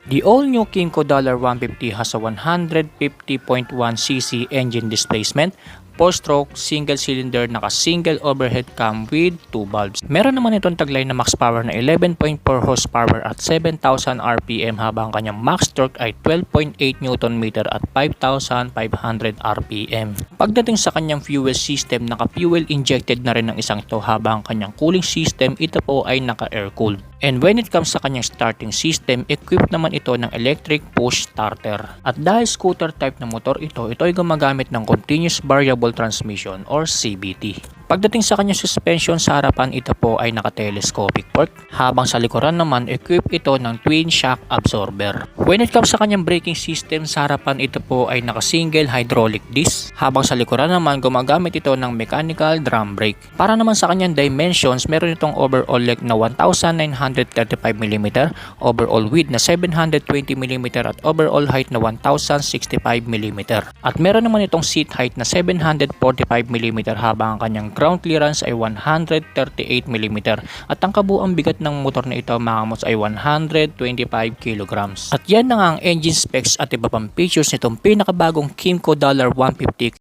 The all-new Kymco $150 has a 150.1cc engine displacement, 4-stroke, single-cylinder, naka-single overhead cam with 2 valves. Meron naman itong taglay na max power na 11.4 horsepower at 7,000 RPM habang kanyang max torque ay 12.8 Nm at 5,500 RPM. Pagdating sa kanyang fuel system, naka-fuel injected na rin ng isang ito habang kanyang cooling system ito po ay naka-air cooled. And when it comes sa kanyang starting system, equipped naman ito ng electric push starter. At dahil scooter type na motor ito ay gumagamit ng continuous variable transmission or CVT. Pagdating sa kanyang suspension, sa harapan ito po ay naka-telescopic fork, habang sa likuran naman equipped ito ng twin shock absorber. When it comes sa kanyang braking system, sa harapan ito po ay naka-single hydraulic disc, habang sa likuran naman gumagamit ito ng mechanical drum brake. Para naman sa kanyang dimensions, meron itong overall length na 1,935mm, overall width na 720mm at overall height na 1,065mm. At meron naman itong seat height na 745mm habang ang kanyang ground clearance ay 138mm at ang kabuuang bigat ng motor na ito mga kamots ay 125 kg. At yan na nga ang engine specs at iba pang features nitong pinakabagong Kymco $150